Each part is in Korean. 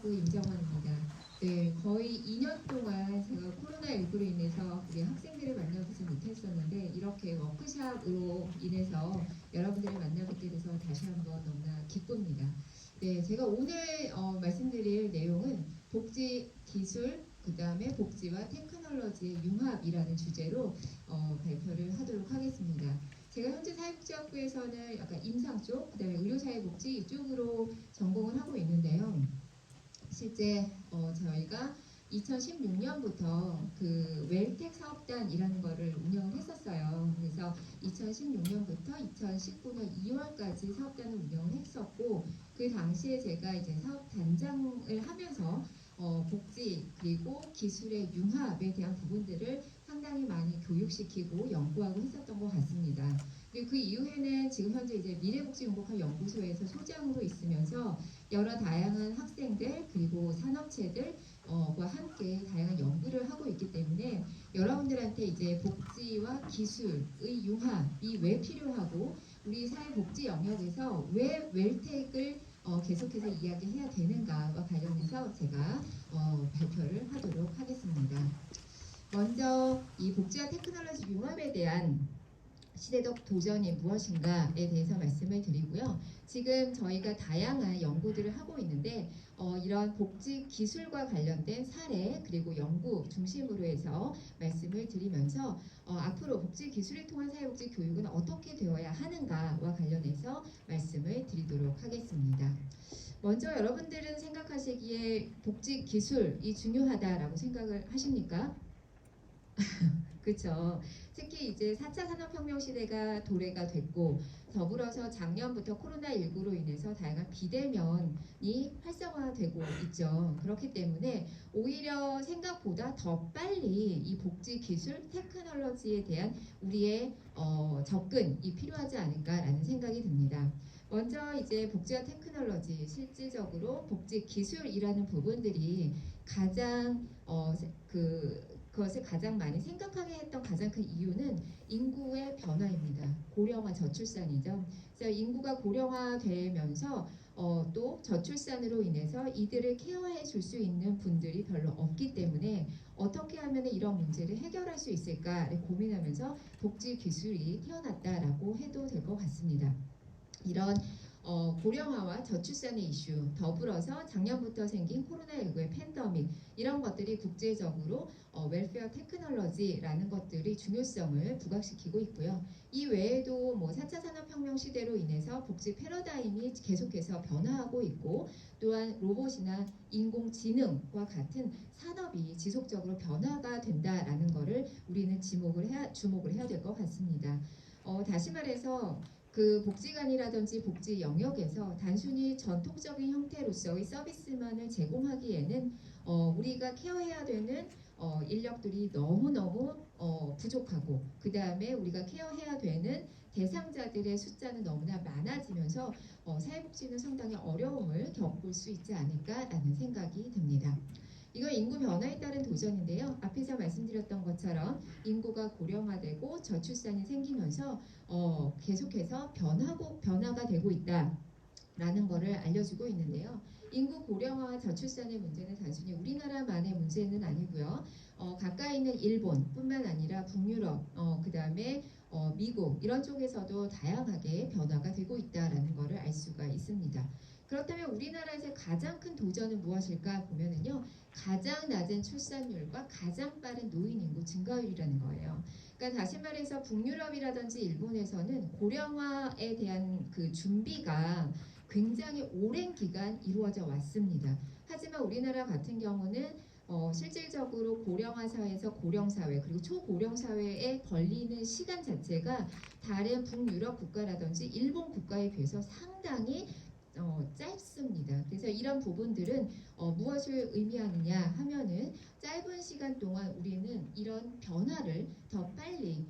복지학부 임정원입니다. 네, 거의 2년 동안 제가 코로나19로 인해서 우리 학생들을 만나보지 못했었는데 이렇게 워크샵으로 인해서 여러분들을 만나뵙게 돼서 다시 한번 너무나 기쁩니다. 네, 제가 오늘 말씀드릴 내용은 복지 기술, 그 다음에 복지와 테크놀로지의 융합이라는 주제로 발표를 하도록 하겠습니다. 제가 현재 사회복지학부에서는 약간 임상 쪽, 그 다음에 의료사회복지 이쪽으로 전공을 하고 있는데요. 실제 저희가 2016년부터 그 웰텍 사업단이라는 거를 운영을 했었어요. 그래서 2016년부터 2019년 2월까지 사업단을 운영을 했었고, 그 당시에 제가 이제 사업단장을 하면서 복지 그리고 기술의 융합에 대한 부분들을 상당히 많이 교육시키고 연구하고 했었던 것 같습니다. 그리고 그 이후에는 지금 현재 이제 미래복지연구소에서 소장으로 있으면서 여러 다양한 학생들 그리고 산업체들 과 함께 다양한 연구를 하고 있기 때문에 여러분들한테 이제 복지와 기술의 융합이 왜 필요하고 우리 사회복지 영역에서 왜 웰텍을 계속해서 이야기해야 되는가와 관련해서 제가 발표를 하도록 하겠습니다. 먼저 이 복지와 테크놀로지 융합에 대한 시대적 도전이 무엇인가에 대해서 말씀을 드리고요. 지금 저희가 다양한 연구들을 하고 있는데 이런 복지 기술과 관련된 사례 그리고 연구 중심으로 해서 말씀을 드리면서 앞으로 복지 기술을 통한 사회복지 교육은 어떻게 되어야 하는가와 관련해서 말씀을 드리도록 하겠습니다. 먼저 여러분들은 생각하시기에 복지 기술이 중요하다라고 생각을 하십니까? 그렇죠. 특히 이제 4차 산업혁명 시대가 도래가 됐고 더불어서 작년부터 코로나19로 인해서 다양한 비대면이 활성화되고 있죠. 그렇기 때문에 오히려 생각보다 더 빨리 이 복지 기술, 테크놀로지에 대한 우리의 접근이 필요하지 않을까라는 생각이 듭니다. 먼저 이제 복지와 테크놀로지, 실질적으로 복지 기술이라는 부분들이 가장 그것을 가장 많이 생각하게 했던 가장 큰 이유는 인구의 변화입니다. 고령화 저출산이죠. 그래서 인구가 고령화되면서 또 저출산으로 인해서 이들을 케어해 줄 수 있는 분들이 별로 없기 때문에 어떻게 하면 이런 문제를 해결할 수 있을까를 고민하면서 복지 기술이 태어났다라고 해도 될 것 같습니다. 이런 고령화와 저출산의 이슈 더불어서 작년부터 생긴 코로나19의 팬데믹 이런 것들이 국제적으로 웰페어 테크놀로지라는 것들이 중요성을 부각시키고 있고요. 이 외에도 뭐 4차 산업혁명 시대로 인해서 복지 패러다임이 계속해서 변화하고 있고 또한 로봇이나 인공지능과 같은 산업이 지속적으로 변화가 된다라는 것을 우리는 주목을 해야 될 것 같습니다. 다시 말해서 그 복지관이라든지 복지 영역에서 단순히 전통적인 형태로서의 서비스만을 제공하기에는 우리가 케어해야 되는 인력들이 너무너무 부족하고 그 다음에 우리가 케어해야 되는 대상자들의 숫자는 너무나 많아지면서 사회복지는 상당히 어려움을 겪을 수 있지 않을까라는 생각이 듭니다. 이건 인구 변화에 따른 도전인데요. 앞에서 말씀드렸던 것처럼 인구가 고령화되고 저출산이 생기면서 계속해서 변화가 되고 있다. 라는 것을 알려주고 있는데요. 인구 고령화와 저출산의 문제는 단순히 우리나라만의 문제는 아니고요. 가까이 있는 일본뿐만 아니라 북유럽, 그 다음에 미국 이런 쪽에서도 다양하게 변화가 되고 있다라는 것을 알 수가 있습니다. 그렇다면 우리나라에서 가장 큰 도전은 무엇일까 보면은요. 가장 낮은 출산율과 가장 빠른 노인 인구 증가율이라는 거예요. 그러니까 다시 말해서 북유럽이라든지 일본에서는 고령화에 대한 그 준비가 굉장히 오랜 기간 이루어져 왔습니다. 하지만 우리나라 같은 경우는 실질적으로 고령화 사회에서 고령 사회 그리고 초고령 사회에 걸리는 시간 자체가 다른 북유럽 국가라든지 일본 국가에 비해서 상당히 짧습니다. 그래서 이런 부분들은 무엇을 의미하느냐 하면은 짧은 시간 동안 우리는 이런 변화를 더 빨리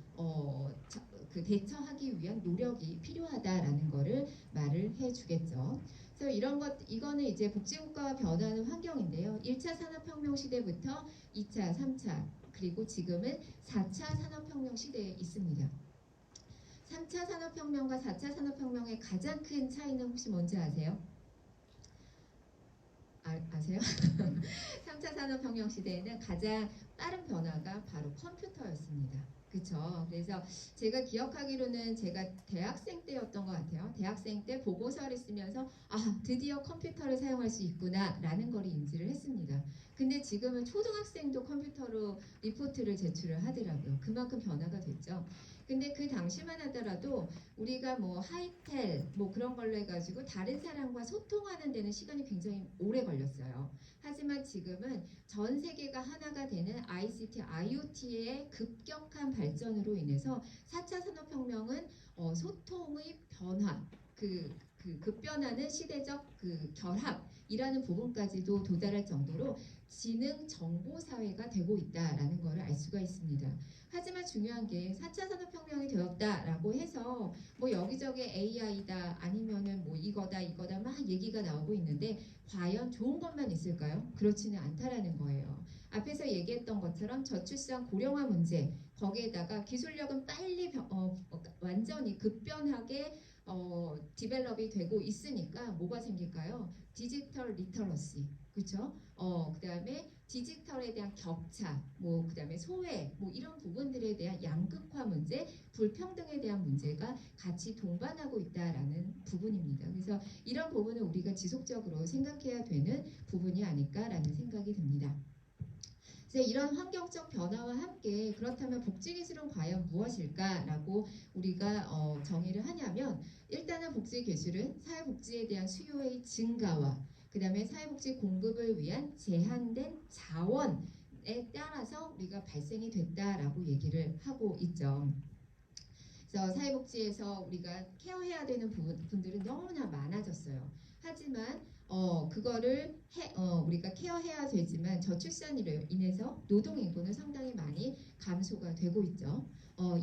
대처하기 위한 노력이 필요하다라는 것을 말을 해주겠죠. 그래서 이거는 이제 복지국가와 변화하는 환경인데요. 1차 산업혁명 시대부터 2차, 3차 그리고 지금은 4차 산업혁명 시대에 있습니다. 3차 산업혁명과 4차 산업혁명의 가장 큰 차이는 혹시 뭔지 아세요? 아세요? 3차 산업혁명 시대에는 가장 빠른 변화가 바로 컴퓨터였습니다. 그쵸? 그래서 제가 기억하기로는 제가 대학생 때였던 것 같아요. 대학생 때 보고서를 쓰면서 드디어 컴퓨터를 사용할 수 있구나 라는 걸 인지를 했습니다. 근데 지금은 초등학생도 컴퓨터로 리포트를 제출을 하더라고요. 그만큼 변화가 됐죠. 근데 그 당시만 하더라도 우리가 뭐 하이텔 뭐 그런 걸로 해가지고 다른 사람과 소통하는 데는 시간이 굉장히 오래 걸렸어요. 하지만 지금은 전 세계가 하나가 되는 ICT, IoT의 급격한 발전으로 인해서 4차 산업혁명은 소통의 변화, 급변하는 시대적 결합이라는 부분까지도 도달할 정도로 지능 정보 사회가 되고 있다라는 것을 알 수가 있습니다. 하지만 중요한 게 4차 산업혁명이 되었다라고 해서 뭐 여기저기 AI다 아니면은 뭐 이거다 막 얘기가 나오고 있는데 과연 좋은 것만 있을까요? 그렇지는 않다라는 거예요. 앞에서 얘기했던 것처럼 저출산 고령화 문제 거기에다가 기술력은 빨리 완전히 급변하게 디벨롭이 되고 있으니까 뭐가 생길까요? 디지털 리터러시, 그렇죠? 그다음에 디지털에 대한 격차, 뭐 그다음에 소외, 뭐 이런 부분들에 대한 양극화 문제, 불평등에 대한 문제가 같이 동반하고 있다라는 부분입니다. 그래서 이런 부분을 우리가 지속적으로 생각해야 되는 부분이 아닐까라는 생각이 듭니다. 그래서 이런 환경적 변화와 함께 그렇다면 복지기술은 과연 무엇일까라고 우리가 정의를 하냐면 일단은 복지기술은 사회복지에 대한 수요의 증가와 그 다음에 사회복지 공급을 위한 제한된 자원에 따라서 우리가 발생이 됐다라고 얘기를 하고 있죠. 그래서 사회복지에서 우리가 케어해야 되는 분들은 너무나 많아졌어요. 하지만 그거를 우리가 케어해야 되지만 저출산으로 인해서 노동 인구는 상당히 많이 감소가 되고 있죠.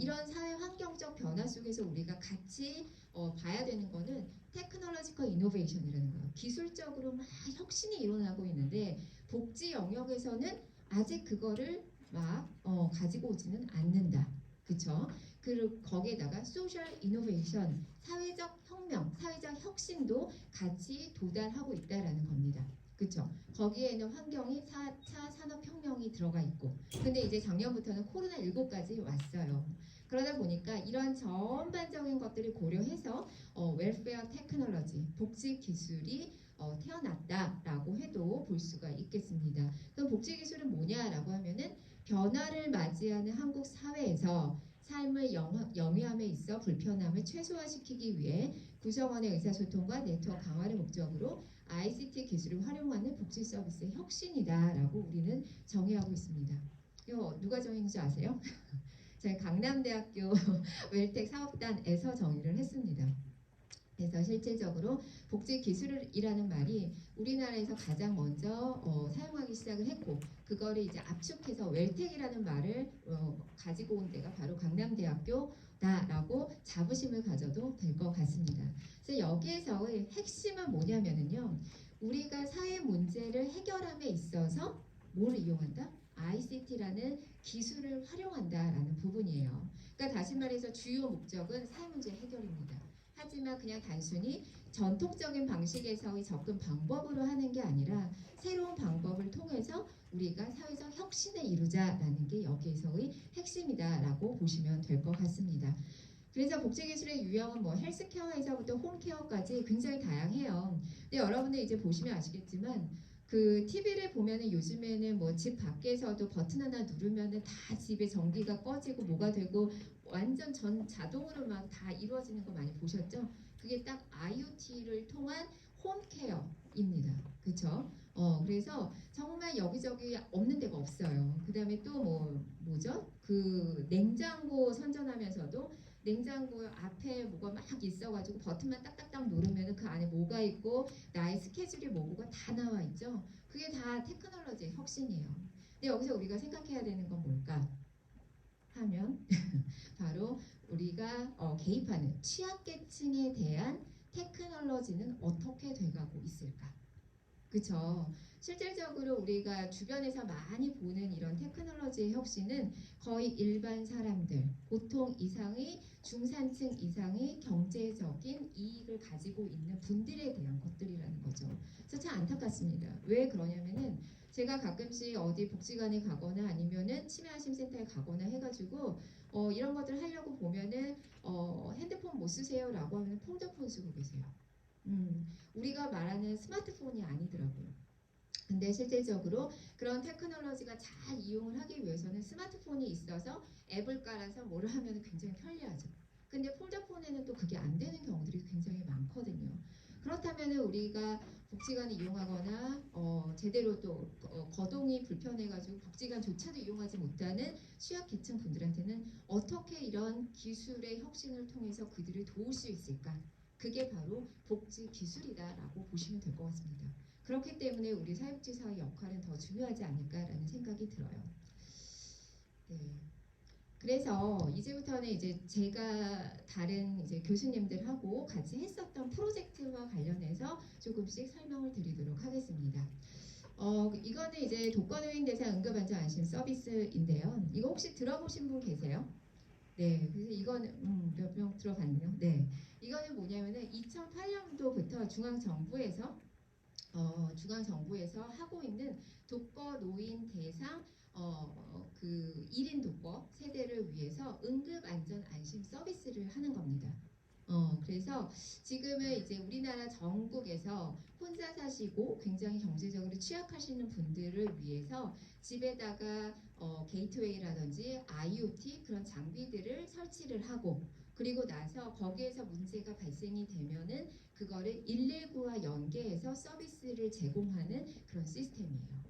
이런 사회 환경적 변화 속에서 우리가 같이 봐야 되는 거는 테크놀로지컬 이노베이션이라는 거예요. 기술적으로 막 혁신이 일어나고 있는데 복지 영역에서는 아직 그거를 막 가지고 오지는 않는다. 그렇죠? 그리고 거기에다가 소셜 이노베이션, 사회적 혁명, 사회적 혁신도 같이 도달하고 있다라는 겁니다. 그렇죠? 거기에는 환경이 4차 산업혁명이 들어가 있고 근데 이제 작년부터는 코로나19까지 왔어요. 그러다 보니까 이런 전반적인 것들을 고려해서 웰페어 테크놀로지, 복지 기술이 태어났다라고 해도 볼 수가 있겠습니다. 그럼 복지 기술은 뭐냐라고 하면은 변화를 맞이하는 한국 사회에서 삶의 영위함에 있어 불편함을 최소화시키기 위해 구성원의 의사소통과 네트워크 강화를 목적으로 ICT 기술을 활용하는 복지 서비스의 혁신이다라고 우리는 정의하고 있습니다. 이거 누가 정의인지 아세요? 저희 강남대학교 웰텍 사업단에서 정의를 했습니다. 그래서 실질적으로 복지기술이라는 말이 우리나라에서 가장 먼저 사용하기 시작을 했고 그거를 이제 압축해서 웰텍이라는 말을 가지고 온 데가 바로 강남대학교다라고 자부심을 가져도 될 것 같습니다. 그래서 여기에서의 핵심은 뭐냐면요. 우리가 사회 문제를 해결함에 있어서 뭘 이용한다? ICT라는 기술을 활용한다라는 부분이에요. 그러니까 다시 말해서 주요 목적은 사회 문제 해결입니다. 하지만 그냥 단순히 전통적인 방식에서의 접근 방법으로 하는 게 아니라 새로운 방법을 통해서 우리가 사회적 혁신을 이루자라는 게 여기에서의 핵심이다라고 보시면 될 것 같습니다. 그래서 복지기술의 유형은 뭐 헬스케어에서부터 홈케어까지 굉장히 다양해요. 근데 여러분들 이제 보시면 아시겠지만 그 TV를 보면은 요즘에는 뭐 집 밖에서도 버튼 하나 누르면은 다 집에 전기가 꺼지고 뭐가 되고 완전 전 자동으로 막 다 이루어지는 거 많이 보셨죠? 그게 딱 IoT를 통한 홈케어입니다. 그렇죠? 그래서 정말 여기저기 없는 데가 없어요. 그다음에 또 뭐죠? 그 냉장고 선전하면서도 냉장고 앞에 뭐가 막 있어가지고 버튼만 딱딱딱 누르면 그 안에 뭐가 있고 나의 스케줄이 뭐가 다 나와 있죠. 그게 다 테크놀로지의 혁신이에요. 근데 여기서 우리가 생각해야 되는 건 뭘까 하면 바로 우리가 개입하는 취약계층에 대한 테크놀로지는 어떻게 돼가고 있을까? 그쵸. 실질적으로 우리가 주변에서 많이 보는 이런 테크놀로지의 혁신은 거의 일반 사람들, 보통 이상의 중산층 이상의 경제적인 이익을 가지고 있는 분들에 대한 것들이라는 거죠. 그래서 참 안타깝습니다. 왜 그러냐면은 제가 가끔씩 어디 복지관에 가거나 아니면은 치매하심센터에 가거나 해가지고 이런 것들 하려고 보면은 핸드폰 못 쓰세요라고 하면 폴더폰 쓰고 계세요. 우리가 말하는 스마트폰이 아니더라고요. 근데 실질적으로 그런 테크놀로지가 잘 이용을 하기 위해서는 스마트폰이 있어서 앱을 깔아서 뭐를 하면 굉장히 편리하죠. 근데 폴더폰에는 또 그게 안 되는 경우들이 굉장히 많거든요. 그렇다면 우리가 복지관을 이용하거나 제대로 또 거동이 불편해가지고 복지관조차도 이용하지 못하는 취약계층 분들한테는 어떻게 이런 기술의 혁신을 통해서 그들을 도울 수 있을까? 그게 바로 복지 기술이다라고 보시면 될 것 같습니다. 그렇기 때문에 우리 사회복지사의 역할은 더 중요하지 않을까라는 생각이 들어요. 네. 그래서 이제부터는 이제 제가 다른 이제 교수님들하고 같이 했었던 프로젝트와 관련해서 조금씩 설명을 드리도록 하겠습니다. 이거는 이제 독거노인 대상 응급안전 안심 서비스인데요. 이거 혹시 들어보신 분 계세요? 네, 그래서 이거는 몇 명 들어봤네요. 네, 이거는 뭐냐면은 2008년도부터 중앙정부에서 하고 있는 독거노인 대상 그 1인 독거 세대를 위해서 응급안전안심 서비스를 하는 겁니다. 그래서 지금은 이제 우리나라 전국에서 혼자 사시고 굉장히 경제적으로 취약하시는 분들을 위해서 집에다가 게이트웨이라든지 IoT 그런 장비들을 설치를 하고 그리고 나서 거기에서 문제가 발생이 되면은 그거를 119와 연계해서 서비스를 제공하는 그런 시스템이에요.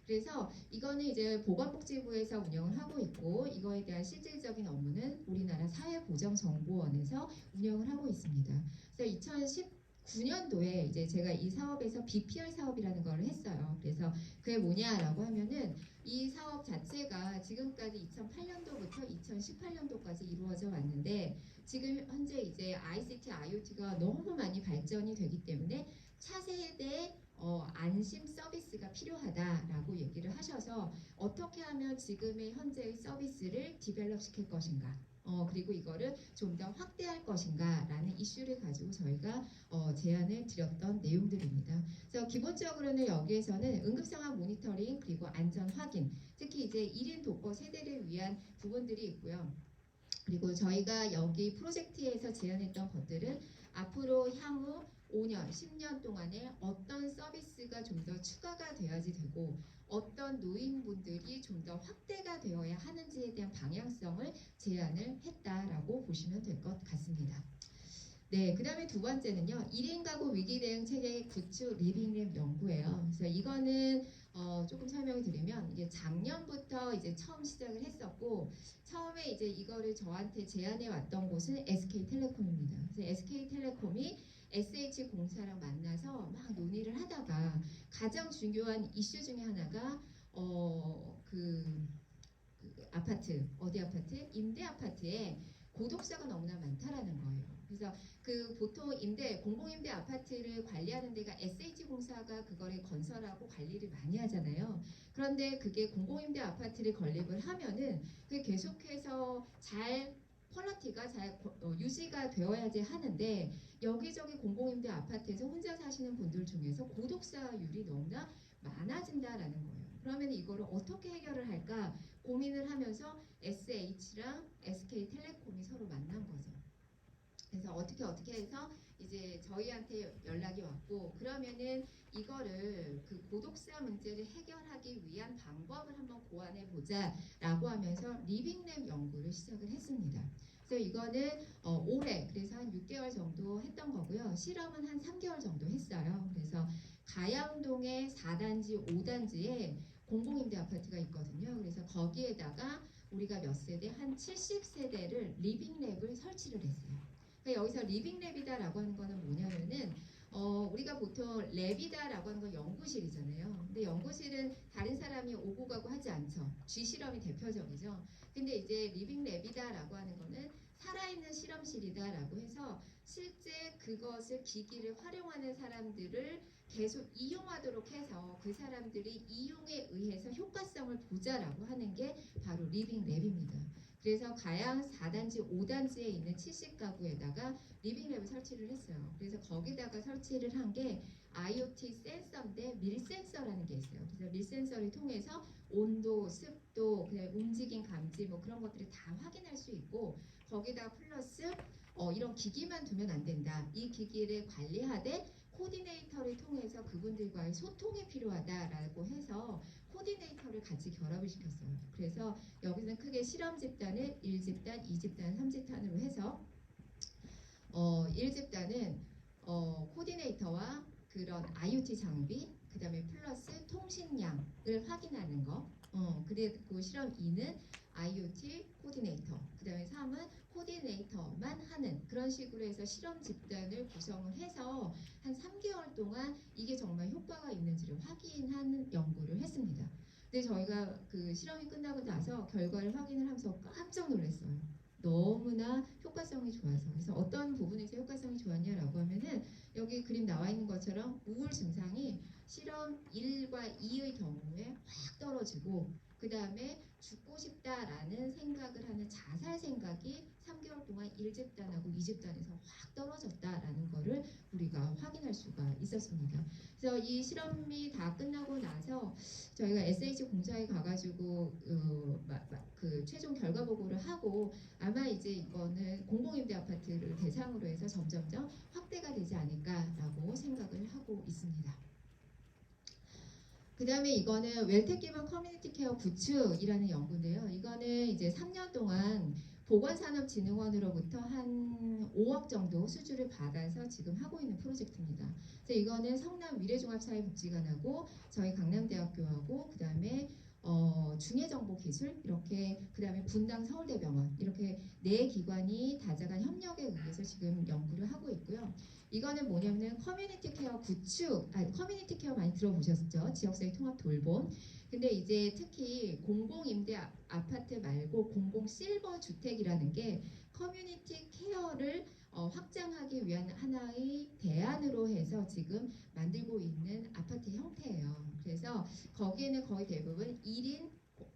그래서 이거는 이제 보건복지부에서 운영을 하고 있고 이거에 대한 실질적인 업무는 우리나라 사회보장정보원에서 운영을 하고 있습니다. 그래서 2019년도에 이제 제가 이 사업에서 BPR 사업이라는 걸 했어요. 그래서 그게 뭐냐라고 하면은 이 사업 자체가 지금까지 2008년도부터 2018년도까지 이루어져 왔는데 지금 현재 이제 ICT, IoT가 너무 많이 발전이 되기 때문에 차세대 안심 서비스가 필요하다라고 얘기를 하셔서 어떻게 하면 지금의 현재의 서비스를 디벨롭 시킬 것인가 그리고 이거를 좀 더 확대할 것인가 라는 이슈를 가지고 저희가 제안을 드렸던 내용들입니다. 그래서 기본적으로는 여기에서는 응급상황 모니터링 그리고 안전 확인 특히 이제 1인 독거 세대를 위한 부분들이 있고요. 그리고 저희가 여기 프로젝트에서 제안했던 것들은 앞으로 향후 5년, 10년 동안에 어떤 서비스가 좀 더 추가가 돼야지 되고 어떤 노인분들이 좀 더 확대가 되어야 하는지에 대한 방향성을 제안을 했다라고 보시면 될 것 같습니다. 네, 그 다음에 두 번째는요. 1인 가구 위기 대응 체계 구축 리빙랩 연구예요. 그래서 이거는 조금 설명을 드리면 이게 작년부터 이제 처음 시작을 했었고 처음에 이제 이거를 저한테 제안해 왔던 곳은 SK텔레콤입니다. 그래서 SK텔레콤이 SH공사랑 만나서 막 논의를 하다가 가장 중요한 이슈 중에 하나가 그 아파트 어디 아파트 임대 아파트에 고독사가 너무나 많다라는 거예요. 그래서 그 보통 공공임대 아파트를 관리하는 데가 SH공사가 그거를 건설하고 관리를 많이 하잖아요. 그런데 그게 공공임대 아파트를 건립을 하면은 그게 계속해서 잘 퀄리티가 잘 유지가 되어야지 하는데 여기저기 공공임대 아파트에서 혼자 사시는 분들 중에서 고독사율이 너무나 많아진다라는 거예요. 그러면 이거를 어떻게 해결을 할까 고민을 하면서 SH랑 SK텔레콤이 서로 만난 거죠. 그래서 어떻게 해서 이제 저희한테 연락이 왔고 그러면은 이거를 그 고독사 문제를 해결하기 위한 방법을 한번 고안해 보자라고 하면서 리빙랩 연구를 시작을 했습니다. 그래서 이거는 올해 그래서 한 6개월 정도 했던 거고요. 실험은 한 3개월 정도 했어요. 그래서 가양동의 4단지, 5단지에 공공임대 아파트가 있거든요. 그래서 거기에다가 우리가 몇 세대? 한 70세대를 리빙랩을 설치를 했어요. 그러니까 여기서 리빙랩이다라고 하는 거는 뭐냐면은 우리가 보통 랩이다라고 하는 건 연구실이잖아요. 근데 연구실은 다른 사람이 오고 가고 하지 않죠. G실험이 대표적이죠. 근데 이제 리빙랩이다라고 하는 거는 살아있는 실험실이다라고 해서 실제 그것을 기기를 활용하는 사람들을 계속 이용하도록 해서 그 사람들이 이용에 의해서 효과성을 보자라고 하는 게 바로 리빙랩입니다. 그래서 가양 4단지, 5단지에 있는 70가구에다가 리빙랩을 설치를 했어요. 그래서 거기다가 설치를 한 게 IoT 센서인데 밀센서라는 게 있어요. 그래서 밀센서를 통해서 온도, 습도, 그다음에 움직임 감지 뭐 그런 것들을 다 확인할 수 있고 거기다 플러스 이런 기기만 두면 안 된다. 이 기기를 관리하되 코디네이터를 통해서 그분들과의 소통이 필요하다라고 해서 코디네이터를 같이 결합을 시켰어요. 그래서 여기서는 크게 실험 집단을 1집단, 2집단, 3집단으로 해서 1집단은 코디네이터와 그런 IoT 장비, 그 다음에 플러스 통신량을 확인하는 거. 그리고 실험 2는 IoT 코디네이터, 그 다음에 3은 코디네이터만 하는 그런 식으로 해서 실험 집단을 구성을 해서 한 3개월 동안 이게 정말 효과가 있는지를 확인하는 연구를 했습니다. 근데 저희가 그 실험이 끝나고 나서 결과를 확인을 하면서 깜짝 놀랐어요. 너무나 효과성이 좋아서. 그래서 어떤 부분에서 효과성이 좋았냐라고 하면은 여기 그림 나와 있는 것처럼 우울 증상이 실험 1과 2의 경우에 확 떨어지고 그 다음에 죽고 싶다라는 생각을 하는 자살 생각이 3개월 동안 1집단하고 2집단에서 확 떨어졌다라는 거를 우리가 확인할 수가 있었습니다. 그래서 이 실험이 다 끝나고 나서 저희가 SH 공사에 가가지고 그 최종 결과 보고를 하고 아마 이제 이거는 공공임대 아파트를 대상으로 해서 점점점 확대가 되지 않을까라고 생각을 하고 있습니다. 그 다음에 이거는 웰텍 기반 커뮤니티 케어 구축이라는 연구인데요. 이거는 이제 3년 동안 보건산업진흥원으로부터 한 5억 정도 수주를 받아서 지금 하고 있는 프로젝트입니다. 그래서 이거는 성남 미래종합사회복지관하고 저희 강남대학교하고 그 다음에 중해정보기술 이렇게 그 다음에 분당 서울대병원 이렇게 4기관이 다자간 협력에 의해서 지금 연구를 하고 있고요. 이거는 뭐냐면은 커뮤니티 케어 구축, 커뮤니티 케어 많이 들어보셨죠? 지역사회 통합 돌봄. 근데 이제 특히 공공임대 아파트 말고 공공 실버 주택이라는 게 커뮤니티 케어를 확장하기 위한 하나의 대안으로 해서 지금 만들고 있는 아파트 형태예요. 그래서 거기에는 거의 대부분 1인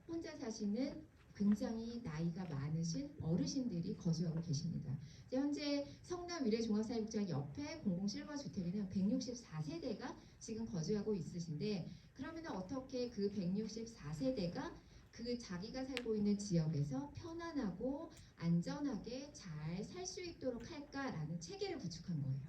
혼자 사시는 굉장히 나이가 많으신 어르신들이 거주하고 계십니다. 현재 성남 미래종합사회복지관 옆에 공공실버주택에는 164세대가 지금 거주하고 있으신데 그러면 어떻게 그 164세대가 그 자기가 살고 있는 지역에서 편안하고 안전하게 잘 살 수 있도록 할까라는 체계를 구축한 거예요.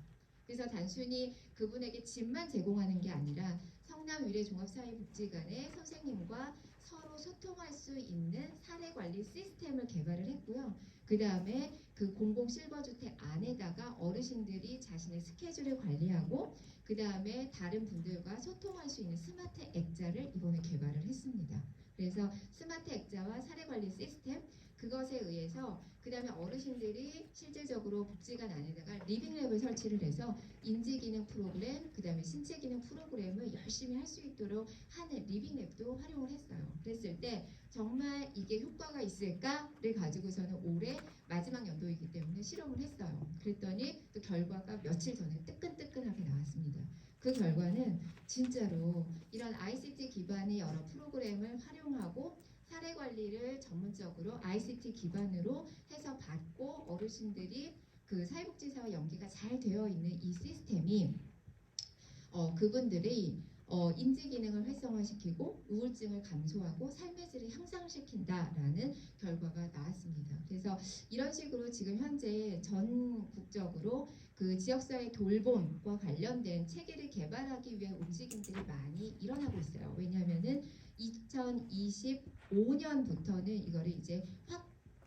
그래서 단순히 그분에게 집만 제공하는 게 아니라 성남 미래종합사회복지관의 선생님과 서로 소통할 수 있는 사례관리 시스템을 개발을 했고요. 그 다음에 그 공공실버주택 안에다가 어르신들이 자신의 스케줄을 관리하고 그 다음에 다른 분들과 소통할 수 있는 스마트 액자를 이번에 개발을 했습니다. 그래서 스마트 액자와 사례관리 시스템 그것에 의해서 그 다음에 어르신들이 실질적으로 복지관 안에다가 리빙랩을 설치를 해서 인지기능 프로그램 그 다음에 신체기능 프로그램을 열심히 할 수 있도록 하는 리빙랩도 활용을 했어요. 그랬을 때 정말 이게 효과가 있을까를 가지고서는 올해 마지막 연도이기 때문에 실험을 했어요. 그랬더니 또 결과가 며칠 전에 뜨끈뜨끈하게 나왔습니다. 그 결과는 진짜로 이런 ICT 기반의 여러 프로그램을 활용하고 사례 관리를 전문적으로 ICT 기반으로 해서 받고 어르신들이 그 사회복지사와 연계가 잘 되어 있는 이 시스템이 그분들이 인지 기능을 활성화시키고 우울증을 감소하고 삶의 질을 향상시킨다라는 결과가 나왔습니다. 그래서 이런 식으로 지금 현재 전국적으로 그 지역사회 돌봄과 관련된 체계를 개발하기 위한 움직임들이 많이 일어나고 있어요. 왜냐하면은 2025년부터는 이거를 이제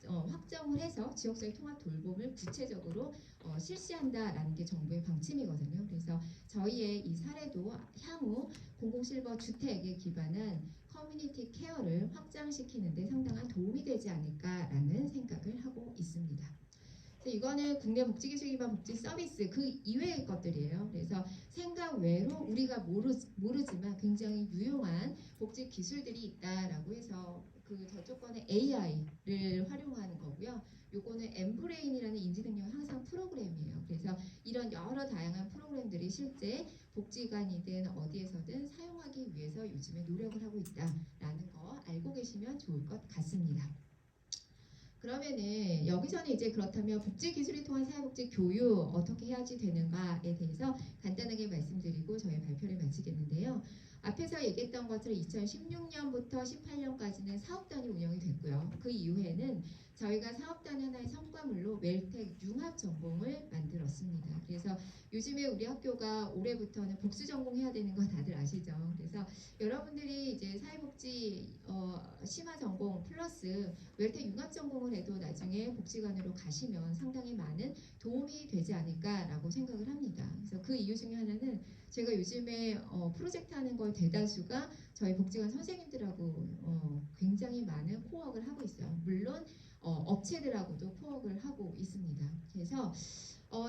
확정을 해서 지역사회 통합 돌봄을 구체적으로 실시한다라는 게 정부의 방침이거든요. 그래서 저희의 이 사례도 향후 공공실버 주택에 기반한 커뮤니티 케어를 확장시키는 데 상당한 도움이 되지 않을까라는 생각을 하고 있습니다. 이거는 국내 복지기술 기반 복지 서비스 그 이외의 것들이에요. 그래서 생각 외로 우리가 모르지만 굉장히 유용한 복지 기술들이 있다라고 해서 그 저쪽 거는 AI를 활용하는 거고요. 요거는 엠브레인이라는 인지능력 향상 프로그램이에요. 그래서 이런 여러 다양한 프로그램들이 실제 복지관이든 어디에서든 사용하기 위해서 요즘에 노력을 하고 있다라는 거 알고 계시면 좋을 것 같습니다. 그러면은 여기서는 이제 그렇다면 복지 기술을 통한 사회복지 교육 어떻게 해야지 되는가에 대해서 간단하게 말씀드리고 저희 발표를 마치겠는데요. 앞에서 얘기했던 것처럼 2016년부터 18년까지는 사업단이 운영이 됐고요. 그 이후에는 저희가 사업단 하나의 성과물로 웰텍 융합 전공을 만들었습니다. 그래서 요즘에 우리 학교가 올해부터는 복수 전공해야 되는 거 다들 아시죠? 그래서 여러분들이 이제 사회복지 심화 전공 플러스 웰텍 융합 전공을 해도 나중에 복지관으로 가시면 상당히 많은 도움이 되지 않을까라고 생각을 합니다. 그래서 그 이유 중에 하나는 제가 요즘에 프로젝트 하는 걸 대다수가 저희 복지관 선생님들하고 굉장히 많은 코워크를 하고 있어요. 물론 업체들하고도 코워크를 하고 있습니다. 그래서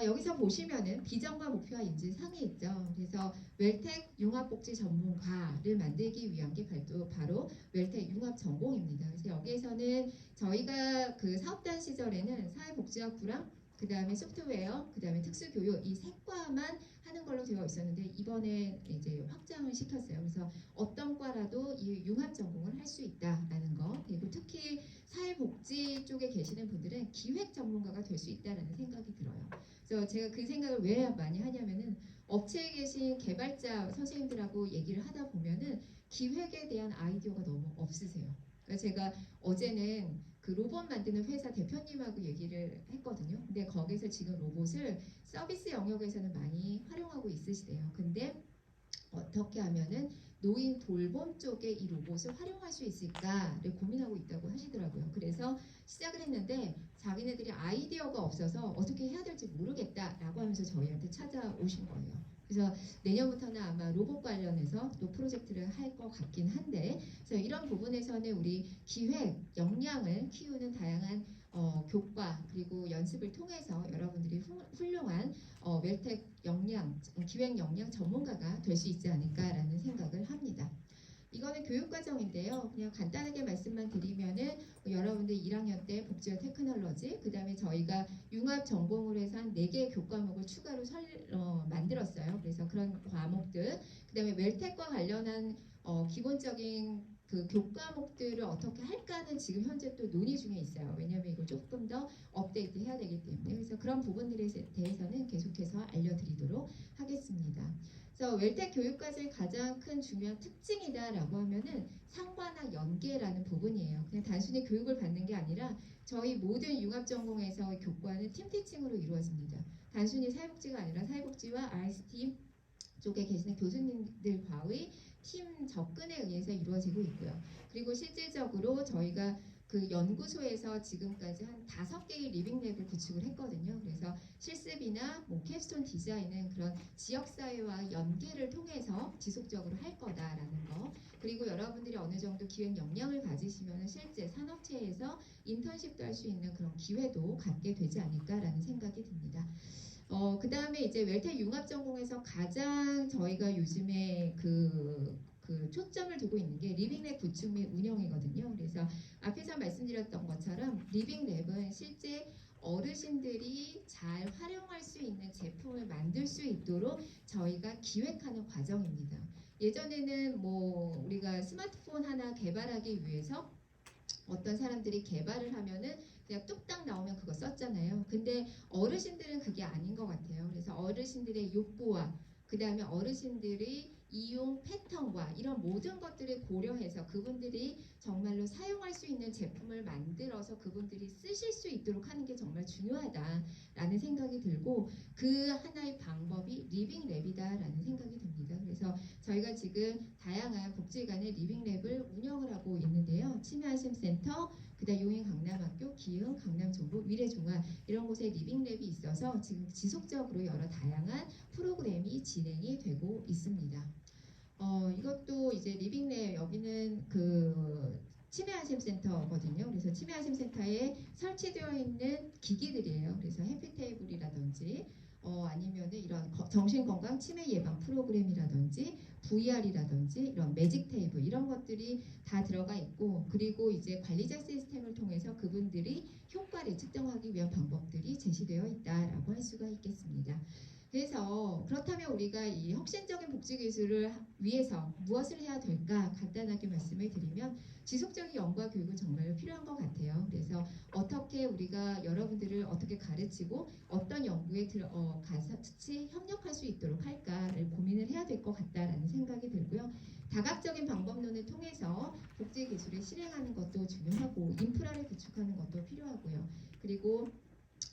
여기서 보시면은 비전과 목표와 인지 상이 있죠. 그래서 웰텍 융합복지 전문가를 만들기 위한 게 바로 웰텍 융합 전공입니다. 그래서 여기에서는 저희가 그 사업단 시절에는 사회복지학부랑 그 다음에 소프트웨어, 그 다음에 특수교육 이 세 과만 하는 걸로 되어 있었는데 이번에 이제 확장을 시켰어요. 그래서 어떤 과라도 이 융합 전공을 할 수 있다라는 거, 그리고 특히 사회복지 쪽에 계시는 분들은 기획 전문가가 될 수 있다라는 생각이 들어요. 그래서 제가 그 생각을 왜 많이 하냐면은 업체에 계신 개발자 선생님들하고 얘기를 하다 보면은 기획에 대한 아이디어가 너무 없으세요. 그러니까 제가 어제는 그 로봇 만드는 회사 대표님하고 얘기를 했거든요. 근데 거기서 지금 로봇을 서비스 영역에서는 많이 활용하고 있으시대요. 근데 어떻게 하면은 노인 돌봄 쪽에 이 로봇을 활용할 수 있을까를 고민하고 있다고 하시더라고요. 그래서 시작을 했는데 자기네들이 아이디어가 없어서 어떻게 해야 될지 모르겠다라고 하면서 저희한테 찾아오신 거예요. 그래서 내년부터는 아마 로봇 관련해서 또 프로젝트를 할 것 같긴 한데, 그래서 이런 부분에서는 우리 기획 역량을 키우는 다양한 교과 그리고 연습을 통해서 여러분들이 훌륭한 웰텍 역량, 기획 역량 전문가가 될 수 있지 않을까라는 생각을 합니다. 이거는 교육과정인데요. 그냥 간단하게 말씀만 드리면은 여러분들 1학년 때 복지와 테크놀로지, 그 다음에 저희가 융합 전공으로 해서 한 4개의 교과목을 추가로 만들었어요. 그래서 그런 과목들, 그 다음에 웰텍과 관련한 기본적인 그 교과목들을 어떻게 할까는 지금 현재 또 논의 중에 있어요. 왜냐하면 이걸 조금 더 업데이트 해야 되기 때문에. 그래서 그런 부분들에 대해서는 계속해서 알려드리도록 하겠습니다. 그래서 웰텍 교육과정의 가장 큰 중요한 특징이다라고 하면은 상관학 연계라는 부분이에요. 그냥 단순히 교육을 받는 게 아니라 저희 모든 융합전공에서 교과는 팀티칭으로 이루어집니다. 단순히 사회복지가 아니라 사회복지와 RST 쪽에 계시는 교수님들과의 팀 접근에 의해서 이루어지고 있고요. 그리고 실질적으로 저희가 그 연구소에서 지금까지 한 5개의 리빙랩을 구축을 했거든요. 그래서 실습이나 뭐 캡스톤 디자인은 그런 지역사회와 연계를 통해서 지속적으로 할 거다라는 거. 그리고 여러분들이 어느 정도 기획 역량을 가지시면 실제 산업체에서 인턴십도 할 수 있는 그런 기회도 갖게 되지 않을까라는 생각이 듭니다. 그 다음에 이제 웰텍 융합 전공에서 가장 저희가 요즘에 초점을 두고 있는 게 리빙랩 구축 및 운영이거든요. 그래서 앞에서 말씀드렸던 것처럼 리빙랩은 실제 어르신들이 잘 활용할 수 있는 제품을 만들 수 있도록 저희가 기획하는 과정입니다. 예전에는 뭐 우리가 스마트폰 하나 개발하기 위해서 어떤 사람들이 개발을 하면은 그냥 뚝딱 나오면 그거 썼잖아요. 근데 어르신들은 그게 아닌 것 같아요. 그래서 어르신들의 욕구와 그 다음에 어르신들의 이용 패턴과 이런 모든 것들을 고려해서 그분들이 정말로 사용할 수 있는 제품을 만들어서 그분들이 쓰실 수 있도록 하는 게 정말 중요하다라는 생각이 들고 그 하나의 방법이 리빙랩이다라는 생각이 듭니다. 그래서 저희가 지금 다양한 복지관의 리빙랩을 운영을 하고 있는데요. 치매하심센터, 그다음 용인 강남학교, 기흥, 강남종부, 미래종합 이런 곳에 리빙랩이 있어서 지금 지속적으로 여러 다양한 프로그램이 진행이 되고 있습니다. 이것도 이제 리빙랩 여기는 그 치매하심센터거든요. 그래서 치매하심센터에 설치되어 있는 기기들이에요. 그래서 해피테이블이라든지 아니면은 이런 정신건강 치매 예방 프로그램이라든지 VR이라든지 이런 매직 테이블 이런 것들이 다 들어가 있고, 그리고 이제 관리자 시스템을 통해서 그분들이 효과를 측정하기 위한 방법들이 제시되어 있다라고 할 수가 있겠습니다. 그래서 그렇다면 우리가 이 혁신적인 복지 기술을 위해서 무엇을 해야 될까 간단하게 말씀을 드리면 지속적인 연구와 교육은 정말로 필요한 것 같아요. 그래서 어떻게 우리가 여러분들을 어떻게 가르치고 어떤 연구에 같이 협력할 수 있도록 할까를 고민을 해야 될 것 같다라는 생각이 들고요. 다각적인 방법론을 통해서 복지 기술을 실행하는 것도 중요하고 인프라를 구축하는 것도 필요하고요. 그리고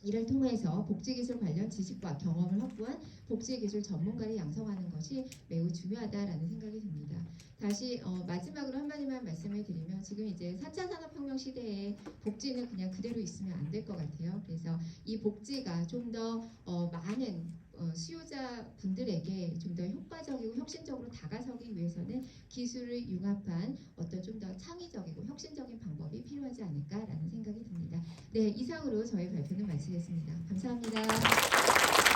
이를 통해서 복지기술 관련 지식과 경험을 확보한 복지기술 전문가를 양성하는 것이 매우 중요하다라는 생각이 듭니다. 다시 마지막으로 한마디만 말씀을 드리면 지금 이제 4차 산업혁명 시대에 복지는 그냥 그대로 있으면 안 될 것 같아요. 그래서 이 복지가 좀 더 많은 수요자 분들에게 좀 더 효과적이고 혁신적으로 다가서기 위해서는 기술을 융합한 어떤 좀 더 창의적이고 혁신적인 방법이 필요하지 않을까라는 생각이 듭니다. 네, 이상으로 저희 발표는 마치겠습니다. 감사합니다.